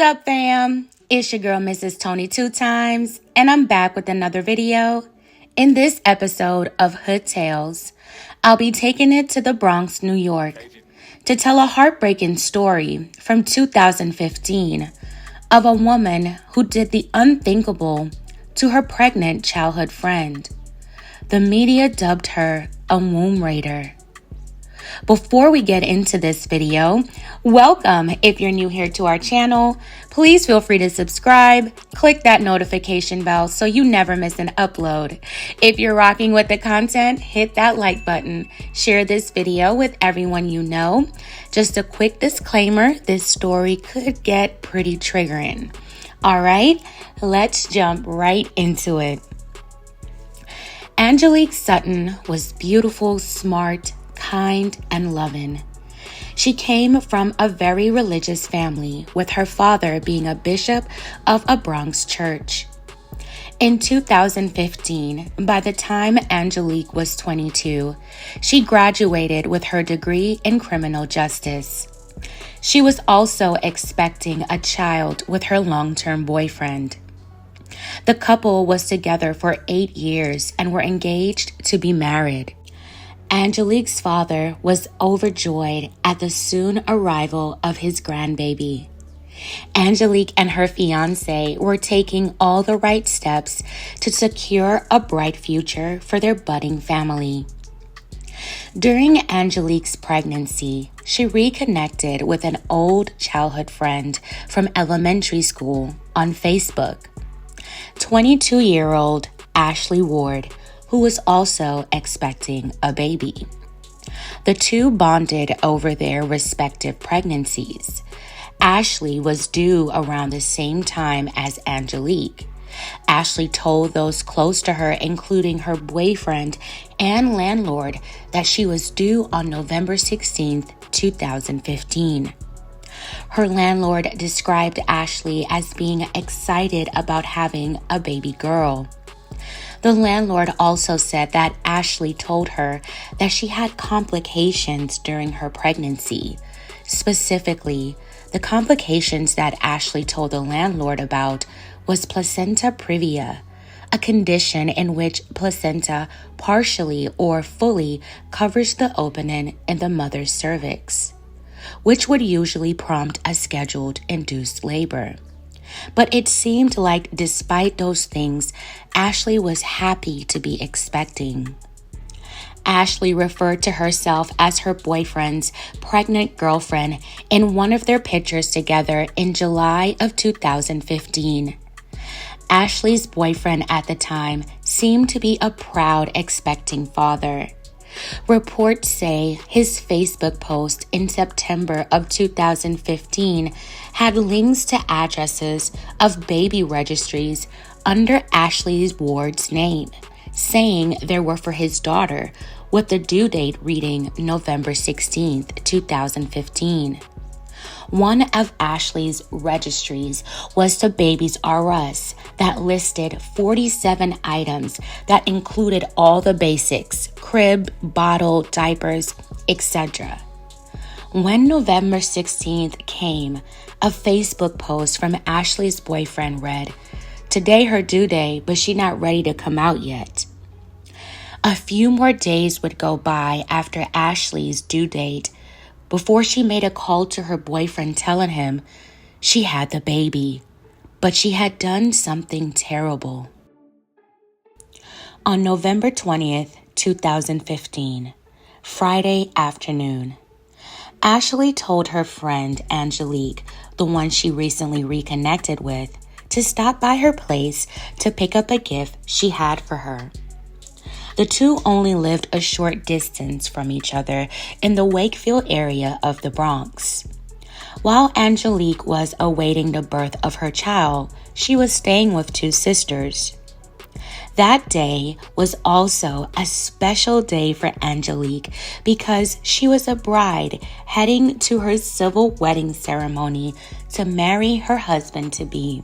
up, fam? It's your girl, Mrs. Tony 2 times, and I'm back with another video. In this episode of Hood Tales, I'll be taking it to the Bronx, New York, to tell a heartbreaking story from 2015 of a woman who did the unthinkable to her pregnant childhood friend. The media dubbed her a womb raider. Before we get into this video, welcome. If you're new here to our channel, please feel free to subscribe, click that notification bell so you never miss an upload. If you're rocking with the content, hit that like button, share this video with everyone you know. Just a quick disclaimer, this story could get pretty triggering. All right, let's jump right into it. Angelique Sutton was beautiful, smart, kind, and loving. She came from a very religious family, with her father being a bishop of a Bronx church. In 2015, by the time Angelique was 22, she graduated with her degree in criminal justice. She was also expecting a child with her long-term boyfriend. The couple was together for 8 years and were engaged to be married. Angelique's father was overjoyed at the soon arrival of his grandbaby. Angelique and her fiancé were taking all the right steps to secure a bright future for their budding family. During Angelique's pregnancy, she reconnected with an old childhood friend from elementary school on Facebook. 22-year-old Ashley Ward, who was also expecting a baby. The two bonded over their respective pregnancies. Ashley was due around the same time as Angelique. Ashley told those close to her, including her boyfriend and landlord, that she was due on November 16, 2015. Her landlord described Ashley as being excited about having a baby girl. The landlord also said that Ashley told her that she had complications during her pregnancy. Specifically, the complications that Ashley told the landlord about was placenta previa, a condition in which placenta partially or fully covers the opening in the mother's cervix, which would usually prompt a scheduled induced labor. But it seemed like despite those things, Ashley was happy to be expecting. Ashley referred to herself as her boyfriend's pregnant girlfriend in one of their pictures together in July of 2015. Ashley's boyfriend at the time seemed to be a proud expecting father. Reports say his Facebook post in September of 2015 had links to addresses of baby registries under Ashley Ward's name, saying they were for his daughter, with the due date reading November 16, 2015. One of Ashley's registries was to Babies R Us that listed 47 items that included all the basics: crib, bottle, diapers, etc. When November 16th came, a Facebook post from Ashley's boyfriend read, "Today her due day, but she not ready to come out yet." A few more days would go by after Ashley's due date before she made a call to her boyfriend telling him she had the baby, but she had done something terrible. On November 20th, 2015, Friday afternoon, Ashley told her friend Angelique, the one she recently reconnected with, to stop by her place to pick up a gift she had for her. The two only lived a short distance from each other in the Wakefield area of the Bronx. While Angelique was awaiting the birth of her child, she was staying with two sisters. That day was also a special day for Angelique because she was a bride heading to her civil wedding ceremony to marry her husband-to-be.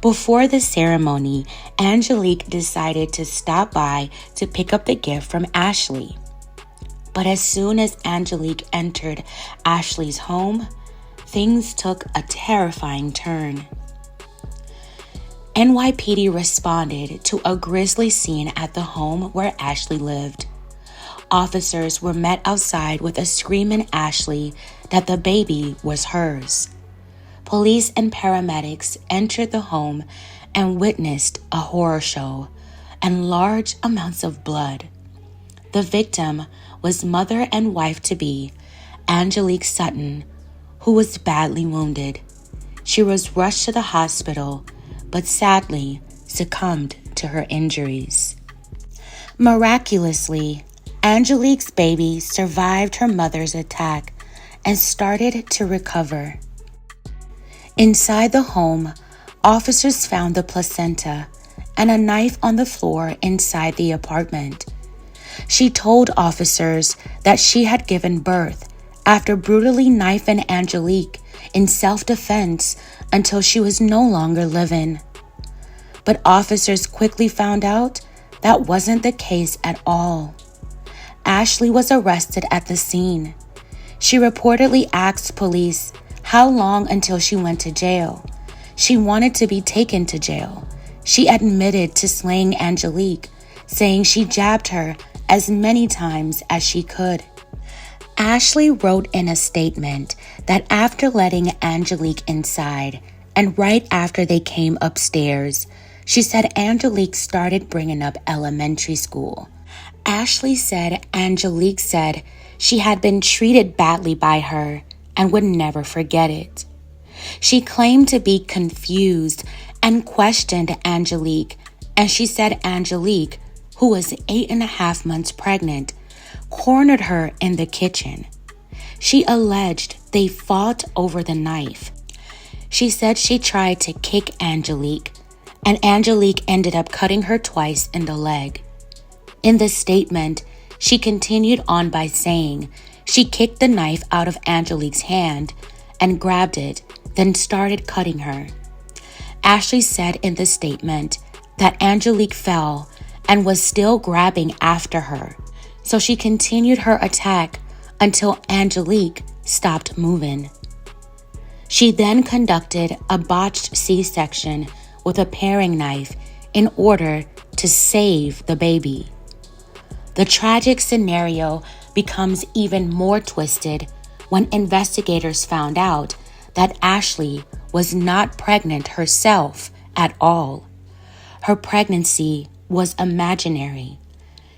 Before the ceremony, Angelique decided to stop by to pick up the gift from Ashley. But as soon as Angelique entered Ashley's home, things took a terrifying turn. NYPD responded to a grisly scene at the home where Ashley lived. Officers were met outside with a screaming Ashley that the baby was hers. Police and paramedics entered the home and witnessed a horror show and large amounts of blood. The victim was mother and wife-to-be, Angelique Sutton, who was badly wounded. She was rushed to the hospital, but sadly succumbed to her injuries. Miraculously, Angelique's baby survived her mother's attack and started to recover. Inside the home, officers found the placenta and a knife on the floor inside the apartment. She told officers that she had given birth after brutally knifing Angelique in self-defense until she was no longer living. But officers quickly found out that wasn't the case at all. Ashley was arrested at the scene. She reportedly asked police how long until she went to jail. She wanted to be taken to jail. She admitted to slaying Angelique, saying she jabbed her as many times as she could. Ashley wrote in a statement that after letting Angelique inside and right after they came upstairs, she said Angelique started bringing up elementary school. Ashley said Angelique said she had been treated badly by her and would never forget it. She claimed to be confused and questioned Angelique, and she said Angelique, who was 8.5 months pregnant, cornered her in the kitchen. She alleged they fought over the knife. She said she tried to kick Angelique, and Angelique ended up cutting her twice in the leg. In the statement, she continued on by saying she kicked the knife out of Angelique's hand and grabbed it, then started cutting her. Ashley said in the statement that Angelique fell and was still grabbing after her, so she continued her attack until Angelique stopped moving. She then conducted a botched C-section with a paring knife in order to save the baby. The tragic scenario becomes even more twisted when investigators found out that Ashley was not pregnant herself at all. Her pregnancy was imaginary.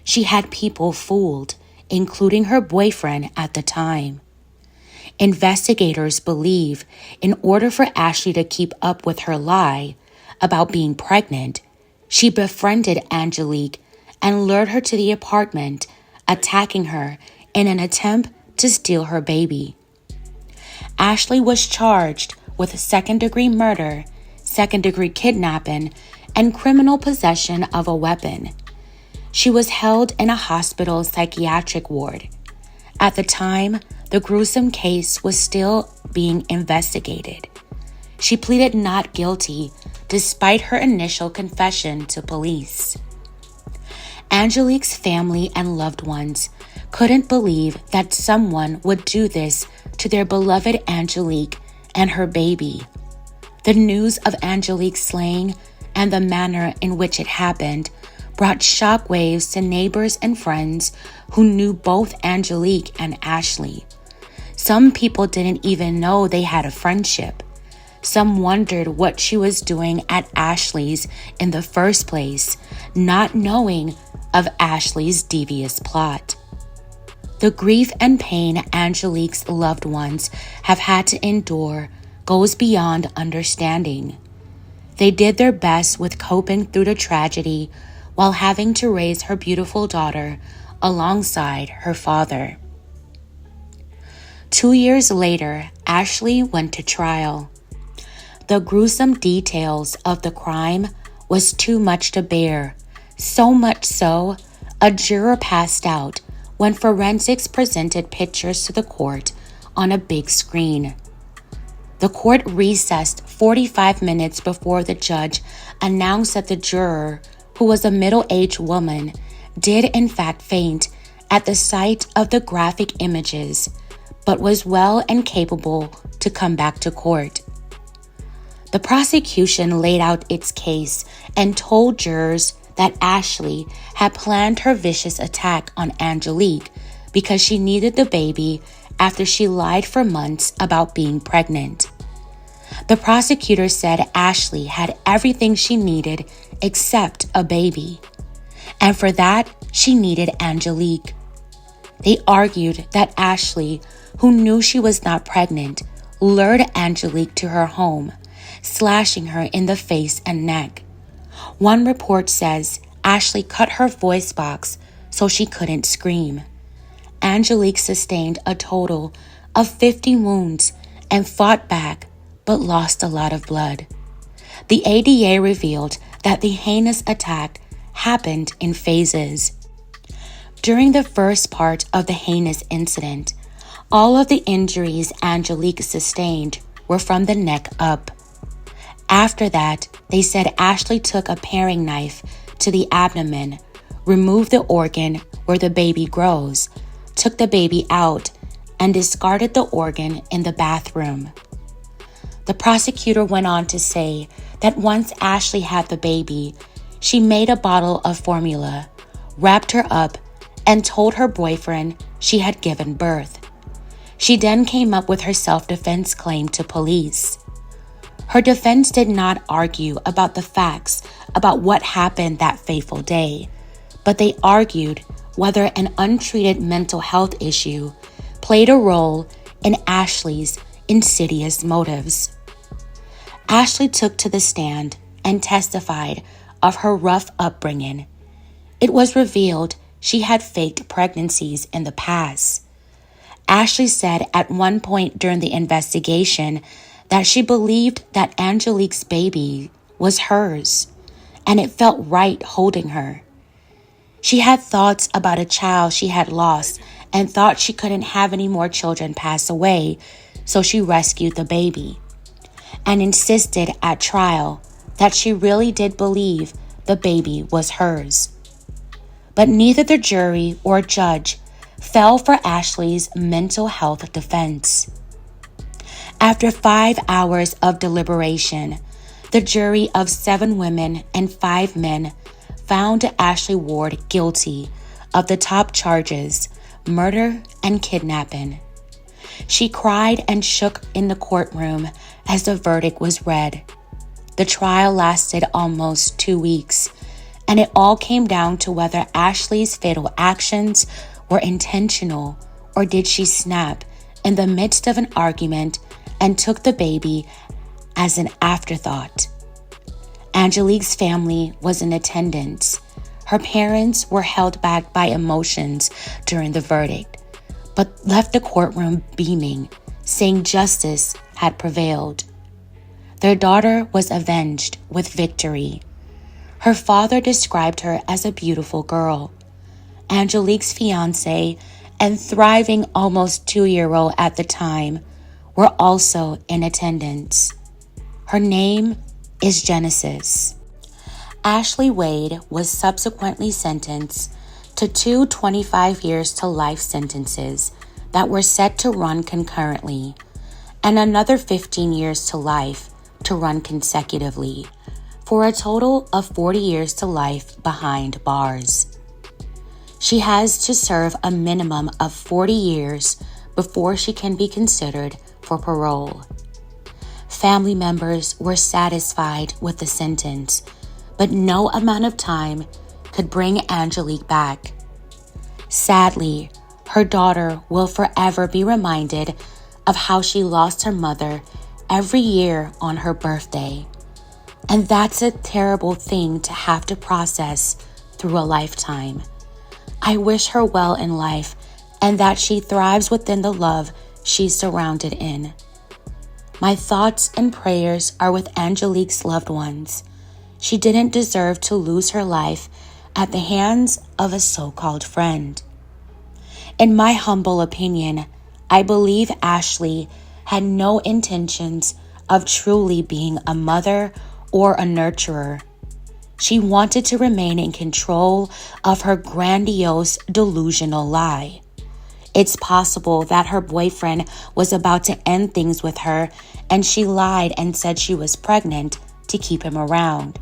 She had people fooled, including her boyfriend at the time. Investigators believe in order for Ashley to keep up with her lie about being pregnant, she befriended Angelique and lured her to the apartment, attacking her in an attempt to steal her baby. Ashley was charged with second-degree murder, second-degree kidnapping, and criminal possession of a weapon. She was held in a hospital psychiatric ward. At the time, the gruesome case was still being investigated. She pleaded not guilty despite her initial confession to police. Angelique's family and loved ones couldn't believe that someone would do this to their beloved Angelique and her baby. The news of Angelique's slaying and the manner in which it happened brought shockwaves to neighbors and friends who knew both Angelique and Ashley. Some people didn't even know they had a friendship. Some wondered what she was doing at Ashley's in the first place, not knowing of Ashley's devious plot. The grief and pain Angelique's loved ones have had to endure goes beyond understanding. They did their best with coping through the tragedy while having to raise her beautiful daughter alongside her father. 2 years later, Ashley went to trial. The gruesome details of the crime was too much to bear, so much so, a juror passed out when forensics presented pictures to the court on a big screen. The court recessed 45 minutes before the judge announced that the juror, who was a middle-aged woman, did in fact faint at the sight of the graphic images, but was well and capable to come back to court. The prosecution laid out its case and told jurors that Ashley had planned her vicious attack on Angelique because she needed the baby after she lied for months about being pregnant. The prosecutor said Ashley had everything she needed except a baby, and for that, she needed Angelique. They argued that Ashley, who knew she was not pregnant, lured Angelique to her home, slashing her in the face and neck. One report says Ashley cut her voice box so she couldn't scream. Angelique sustained a total of 50 wounds and fought back, but lost a lot of blood. The ADA revealed that the heinous attack happened in phases. During the first part of the heinous incident, all of the injuries Angelique sustained were from the neck up. After that, they said Ashley took a paring knife to the abdomen, removed the organ where the baby grows, took the baby out, and discarded the organ in the bathroom. The prosecutor went on to say that once Ashley had the baby, she made a bottle of formula, wrapped her up, and told her boyfriend she had given birth. She then came up with her self-defense claim to police. Her defense did not argue about the facts about what happened that fateful day, but they argued whether an untreated mental health issue played a role in Ashley's insidious motives. Ashley took to the stand and testified of her rough upbringing. It was revealed she had faked pregnancies in the past. Ashley said at one point during the investigation that she believed that Angelique's baby was hers, and it felt right holding her. She had thoughts about a child she had lost and thought she couldn't have any more children pass away, so she rescued the baby, and insisted at trial that she really did believe the baby was hers. But neither the jury or judge fell for Ashley's mental health defense. After 5 hours of deliberation, the jury of 7 women and 5 men found Ashley Ward guilty of the top charges, murder and kidnapping. She cried and shook in the courtroom as the verdict was read. The trial lasted almost 2 weeks, and it all came down to whether Ashley's fatal actions were intentional or did she snap in the midst of an argument and took the baby as an afterthought. Angelique's family was in attendance. Her parents were held back by emotions during the verdict, but left the courtroom beaming, saying justice had prevailed. Their daughter was avenged with victory. Her father described her as a beautiful girl. Angelique's fiancé and thriving almost 2-year-old at the time were also in attendance. Her name is Genesis. Ashley Wade was subsequently sentenced to 2 25 years to life sentences that were set to run concurrently, and another 15 years to life to run consecutively, for a total of 40 years to life behind bars. She has to serve a minimum of 40 years before she can be considered for parole. Family members were satisfied with the sentence, but no amount of time could bring Angelique back. Sadly, her daughter will forever be reminded of how she lost her mother every year on her birthday. And that's a terrible thing to have to process through a lifetime. I wish her well in life and that she thrives within the love she's surrounded in. My thoughts and prayers are with Angelique's loved ones. She didn't deserve to lose her life at the hands of a so-called friend. In my humble opinion, I believe Ashley had no intentions of truly being a mother or a nurturer. She wanted to remain in control of her grandiose, delusional lie. It's possible that her boyfriend was about to end things with her and she lied and said she was pregnant to keep him around.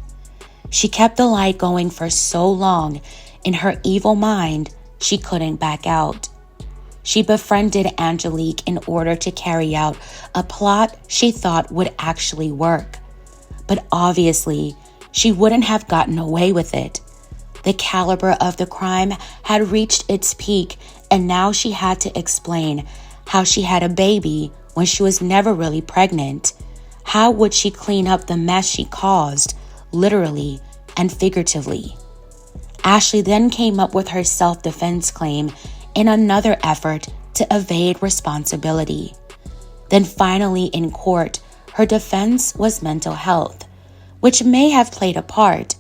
She kept the lie going for so long, in her evil mind, she couldn't back out. She befriended Angelique in order to carry out a plot she thought would actually work. But obviously, she wouldn't have gotten away with it. The caliber of the crime had reached its peak, and now she had to explain how she had a baby when she was never really pregnant. How would she clean up the mess she caused, literally and figuratively? Ashley then came up with her self-defense claim in another effort to evade responsibility. Then finally in court, her defense was mental health, which may have played a part,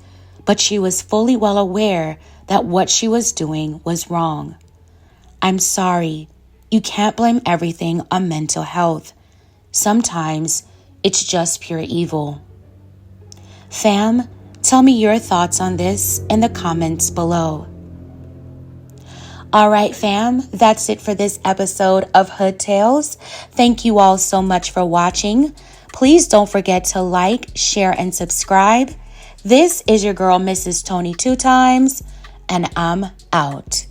but she was fully well aware that what she was doing was wrong. I'm sorry, you can't blame everything on mental health. Sometimes it's just pure evil. Fam, tell me your thoughts on this in the comments below. All right, fam, that's it for this episode of Hood Tales. Thank you all so much for watching. Please don't forget to like, share, and subscribe. This is your girl, Mrs. Tony 2 times, and I'm out.